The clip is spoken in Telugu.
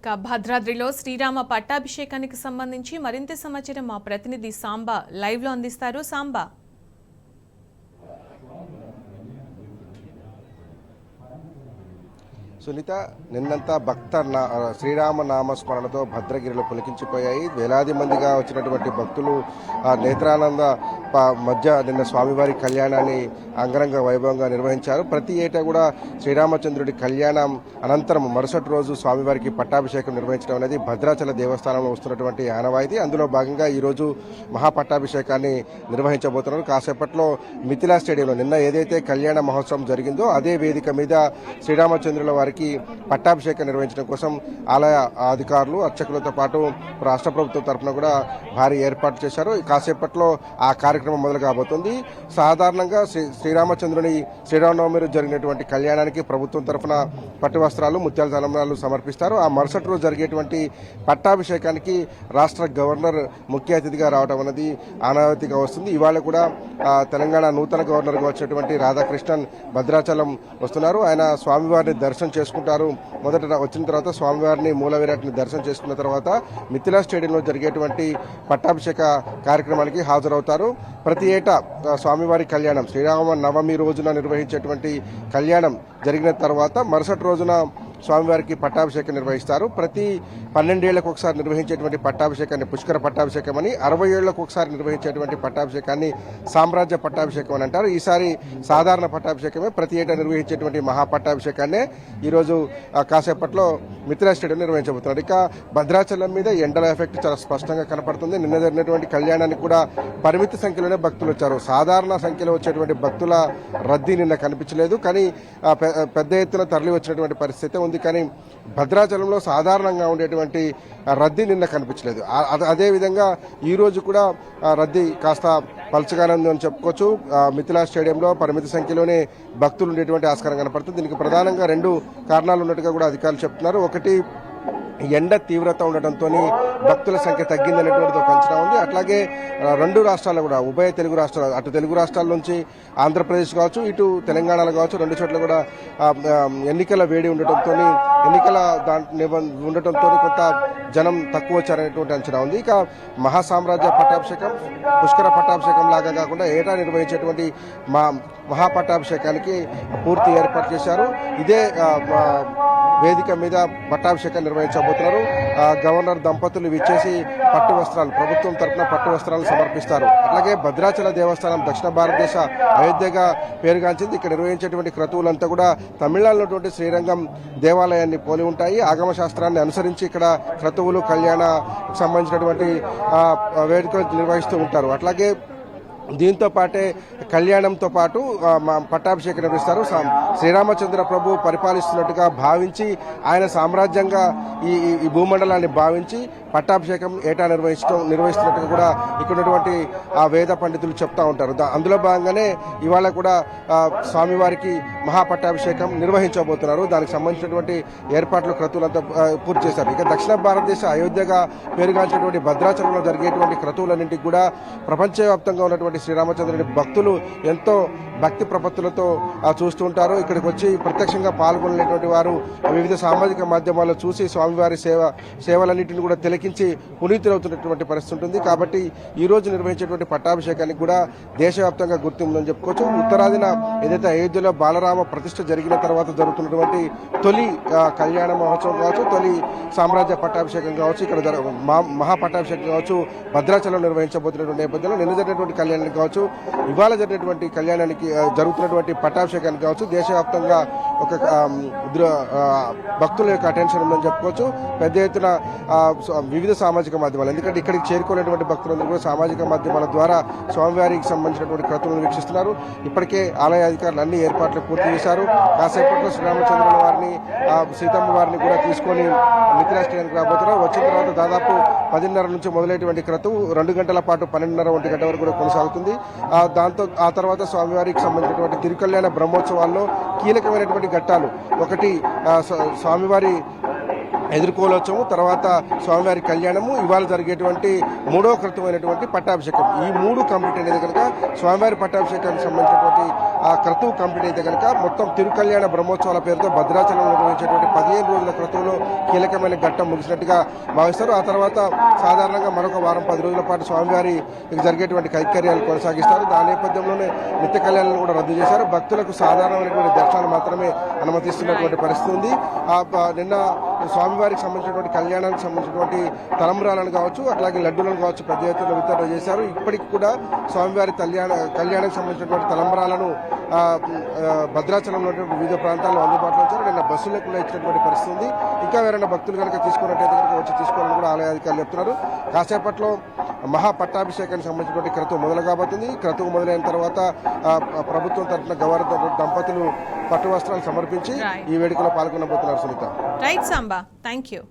భద్రాద్రిలో శ్రీరామ పట్టాభిషేకానికి సంబంధించి మరింత సమాచారం మా ప్రతినిధి సాంబా లైవ్ లో అందిస్తారు. సాంబా, సునీత, నిన్నంతా శ్రీరామ నామస్మరణతో భద్రగిరిలో పులికించిపోయాయి. వేలాది మందిగా వచ్చినటువంటి భక్తులు నేత్రానంద మధ్య నిన్న స్వామివారి కళ్యాణాన్ని అంగరంగ వైభవంగా నిర్వహించారు. ప్రతి ఏటా కూడా శ్రీరామచంద్రుడి కళ్యాణం అనంతరం మరుసటి రోజు స్వామివారికి పట్టాభిషేకం నిర్వహించడం అనేది భద్రాచల దేవస్థానంలో వస్తున్నటువంటి ఆనవాయితీ. అందులో భాగంగా ఈరోజు మహాపట్టాభిషేకాన్ని నిర్వహించబోతున్నారు. కాసేపట్లో మిథిలా స్టేడియంలో నిన్న ఏదైతే కళ్యాణ మహోత్సవం జరిగిందో అదే వేదిక మీద శ్రీరామచంద్రుల వారికి పట్టాభిషేకం నిర్వహించడం కోసం ఆలయ అధికారులు అర్చకులతో పాటు రాష్ట్ర ప్రభుత్వం తరఫున కూడా భారీ ఏర్పాటు చేశారు. కాసేపట్లో ఆ కార్యక్రమం మొదలు కాబోతుంది. సాధారణంగా శ్రీరామచంద్రుని శ్రీరామనవమి జరిగినటువంటి కళ్యాణానికి ప్రభుత్వం తరఫున పట్టు వస్త్రాలు, ముత్యాల తలంబ్రాలు సమర్పిస్తారు. ఆ మరుసటి రోజు జరిగేటువంటి పట్టాభిషేకానికి రాష్ట్ర గవర్నర్ ముఖ్య అతిథిగా రావడం అనేది ఆనవాయితీగా వస్తుంది. ఇవాళ కూడా తెలంగాణ నూతన గవర్నర్గా వచ్చినటువంటి రాధాకృష్ణన్ భద్రాచలం వస్తున్నారు. ఆయన స్వామివారిని దర్శనం చేసుకుంటారు. మొదట వచ్చిన తర్వాత స్వామివారిని మూలవిరాట్ని దర్శనం చేసుకున్న తర్వాత మిథిలా స్టేడియంలో జరిగేటువంటి పట్టాభిషేక కార్యక్రమానికి హాజరవుతారు. ప్రతి ఏటా స్వామివారి కళ్యాణం శ్రీరామ నవమి రోజున నిర్వహించేటువంటి కళ్యాణం జరిగిన తర్వాత మరుసటి రోజున స్వామివారికి పట్టాభిషేకం నిర్వహిస్తారు. ప్రతి 12 ఏళ్లకు ఒకసారి నిర్వహించేటువంటి పట్టాభిషేకాన్ని పుష్కర పట్టాభిషేకం అని, 60 ఏళ్లకు ఒకసారి నిర్వహించేటువంటి పట్టాభిషేకాన్ని సామ్రాజ్య పట్టాభిషేకం అని అంటారు. ఈసారి సాధారణ పట్టాభిషేకమే. ప్రతి ఏటా నిర్వహించేటువంటి మహాపట్టాభిషేకాన్ని ఈరోజు కాసేపట్లో మిథిలా స్టేడియం నిర్వహించబోతున్నారు. ఇక భద్రాచలం మీద ఎండల ఎఫెక్ట్ చాలా స్పష్టంగా కనపడుతుంది. నిన్న జరిగినటువంటి కళ్యాణానికి కూడా పరిమిత సంఖ్యలోనే భక్తులు వచ్చారు. సాధారణ సంఖ్యలో వచ్చేటువంటి భక్తుల రద్దీ నిన్న కనిపించలేదు. కానీ పెద్ద ఎత్తున తరలి వచ్చినటువంటి పరిస్థితి ఉంది. కానీ భద్రాచలంలో సాధారణంగా ఉండేటువంటి రద్దీ నిన్న కనిపించలేదు. అదేవిధంగా ఈ రోజు కూడా రద్దీ కాస్త పలచగానే ఉందని చెప్పుకోవచ్చు. మిథిలా స్టేడియంలో పరిమిత సంఖ్యలోనే భక్తులు ఉండేటువంటి ఆస్కారం కనపడుతుంది. దీనికి ప్రధానంగా 2 కారణాలు ఉన్నట్టుగా కూడా అధికారులు చెప్తున్నారు. ఒకటి, ఎండ తీవ్రత ఉండటంతో భక్తుల సంఖ్య తగ్గిందనేటువంటిది ఒక అంచనా ఉంది. అట్లాగే 2 రాష్ట్రాలు కూడా, ఉభయ తెలుగు రాష్ట్రాలు, అటు తెలుగు రాష్ట్రాల నుంచి ఆంధ్రప్రదేశ్ కావచ్చు, ఇటు తెలంగాణలో కావచ్చు, 2 చోట్ల కూడా ఎన్నికల వేడి ఉండటంతో కొంత జనం తక్కువ వచ్చారనేటువంటి అంచనా ఉంది. ఇక మహాసామ్రాజ్య పట్టాభిషేకం, పుష్కర పట్టాభిషేకం లాగా కాకుండా ఏటా నిర్వహించేటువంటి మహాపట్టాభిషేకానికి పూర్తి ఏర్పాటు చేశారు. ఇదే వేదిక మీద పట్టాభిషేకం నిర్వహించబోతున్నారు. గవర్నర్ దంపతులు విచ్చేసి పట్టు వస్త్రాలు, ప్రభుత్వం తరఫున పట్టు వస్త్రాలు సమర్పిస్తారు. అట్లాగే భద్రాచల దేవస్థానం దక్షిణ భారతదేశ అయోధ్యగా పేరుగాంచింది. ఇక్కడ నిర్వహించేటువంటి క్రతువులంతా కూడా తమిళనాడులో ఉన్నటువంటి శ్రీరంగం దేవాలయాన్ని పోలి ఉంటాయి. ఆగమ శాస్త్రాన్ని అనుసరించి ఇక్కడ క్రతువులు, కళ్యాణ సంబంధించినటువంటి వేడుకలు నిర్వహిస్తూ ఉంటారు. అట్లాగే దీంతో పాటే కళ్యాణంతో పాటు పట్టాభిషేకం నిర్వహిస్తారు. శ్రీరామచంద్ర ప్రభు పరిపాలిస్తున్నట్టుగా భావించి, ఆయన సామ్రాజ్యంగా ఈ భూమండలాన్ని భావించి పట్టాభిషేకం ఏటా నిర్వహిస్తున్నట్టుగా కూడా ఇక్కడ ఉన్నటువంటి వేద పండితులు చెప్తా ఉంటారు. అందులో భాగంగానే ఇవాళ కూడా స్వామివారికి మహాపట్టాభిషేకం నిర్వహించబోతున్నారు. దానికి సంబంధించినటువంటి ఏర్పాట్లు, క్రతువులంతా పూర్తి చేశారు. ఇక దక్షిణ భారతదేశ అయోధ్యగా పేరుగాంచినటువంటి భద్రాచలంలో జరిగేటువంటి క్రతువులన్నింటికి కూడా ప్రపంచవ్యాప్తంగా ఉన్నటువంటి శ్రీరామచంద్రుని భక్తులు ఎంతో భక్తి ప్రపత్తులతో చూస్తూ ఉంటారు. ఇక్కడికి వచ్చి ప్రత్యక్షంగా పాల్గొనేటువంటి వారు వివిధ సామాజిక మాధ్యమాల్లో చూసి స్వామివారి సేవలన్నింటినీ కూడా తిలకించి పునీతులవుతున్నటువంటి పరిస్థితి ఉంటుంది. కాబట్టి ఈ రోజు నిర్వహించేటువంటి పట్టాభిషేకానికి కూడా దేశవ్యాప్తంగా గుర్తింపుందని చెప్పుకోవచ్చు. ఉత్తరాదిన ఏదైతే అయోధ్యలో బాలరామ ప్రతిష్ఠ జరిగిన తర్వాత జరుగుతున్నటువంటి తొలి కళ్యాణ మహోత్సవం కావచ్చు, తొలి సామ్రాజ్య పట్టాభిషేకం కావచ్చు, ఇక్కడ మహాపట్టాభిషేకం కావచ్చు, భద్రాచలం నిర్వహించబోతున్నటువంటి నేపథ్యంలో నిన్న జరిగినటువంటి కళ్యాణానికి కావచ్చు, ఇవాళ జరిగినటువంటి కళ్యాణానికి జరుగుతున్నటువంటి పట్టాభిషేకానికి కావచ్చు, దేశవ్యాప్తంగా ఒక భక్తుల యొక్క అటెన్షన్ ఉందని చెప్పుకోవచ్చు. పెద్ద ఎత్తున వివిధ సామాజిక మాధ్యమాలు, ఎందుకంటే ఇక్కడికి చేరుకునేటువంటి భక్తులందరూ కూడా సామాజిక మాధ్యమాల ద్వారా స్వామివారికి సంబంధించినటువంటి క్రతువులను వీక్షిస్తున్నారు. ఇప్పటికే ఆలయ అధికారులు అన్ని ఏర్పాట్లు పూర్తి చేశారు. కాసేపట్లో శ్రీరామచంద్రుల వారిని, సీతమ్మ వారిని కూడా తీసుకొని మిథిలా స్టేడియానికి రాబోతున్నారు. వచ్చిన తర్వాత దాదాపు 10:30 నుంచి మొదలైనటువంటి క్రతువు 2 గంటల పాటు 12:30, 1 గంట వరకు కూడా కొనసాగుతుంది. ఆ తర్వాత స్వామివారికి సంబంధించినటువంటి తిరుకల్యాణ బ్రహ్మోత్సవాల్లో కీలకమైనటువంటి ఘట్టాలు, ఒకటి స్వామివారి ఎదుర్కోలోత్సవం, తర్వాత స్వామివారి కళ్యాణము, ఇవాళ జరిగేటువంటి మూడవ క్రతువైనటువంటి పట్టాభిషేకం. ఈ మూడు కంప్లీట్ అయితే కనుక స్వామివారి పట్టాభిషేకానికి సంబంధించినటువంటి ఆ క్రతువు కంప్లీట్ అయితే కనుక మొత్తం తిరుకల్యాణ బ్రహ్మోత్సవాల పేరుతో భద్రాచలంలో నిర్వహించేటువంటి 15 రోజుల క్రతువులో కీలకమైన ఘట్టం ముగిసినట్టుగా భావిస్తారు. ఆ తర్వాత సాధారణంగా మరొక వారం 10 రోజుల పాటు స్వామివారి జరిగేటువంటి కైంకర్యాలు కొనసాగిస్తారు. దాని నేపథ్యంలోనే నిత్య కళ్యాణాలను కూడా రద్దు చేశారు. భక్తులకు సాధారణమైనటువంటి దర్శనాలు మాత్రమే అనుమతిస్తున్నటువంటి పరిస్థితి ఉంది. నిన్న స్వామివారికి సంబంధించినటువంటి కళ్యాణానికి సంబంధించినటువంటి తలంబ్రాలను కావచ్చు, అట్లాగే లడ్డూలను కావచ్చు పెద్ద ఎత్తున వితరణ చేశారు. ఇప్పటికి కూడా స్వామివారి కళ్యాణానికి సంబంధించినటువంటి తలంబ్రాలను భద్రాచలంలో వివిధ ప్రాంతాల్లో అందుబాటులో ఉంచారు. నిన్న బస్సులకు కూడా ఇచ్చినటువంటి పరిస్థితి ఉంది. ఇంకా ఎవరైనా భక్తులు కనుక తీసుకున్నట్టయితే కనుక వచ్చి తీసుకోవాలని కూడా ఆలయ అధికారులు చెప్తున్నారు. కాసేపట్లో మహాపట్టాభిషేకానికి సంబంధించినటువంటి క్రతువు మొదలు కాబోతుంది. క్రతువు మొదలైన తర్వాత ప్రభుత్వం తరఫున గవర్నర్ దంపతులు పట్టు వస్త్రాలు సమర్పించి ఈ వేడుకలో పాల్గొనబోతున్నారు. Sunita. Right Samba, thank you.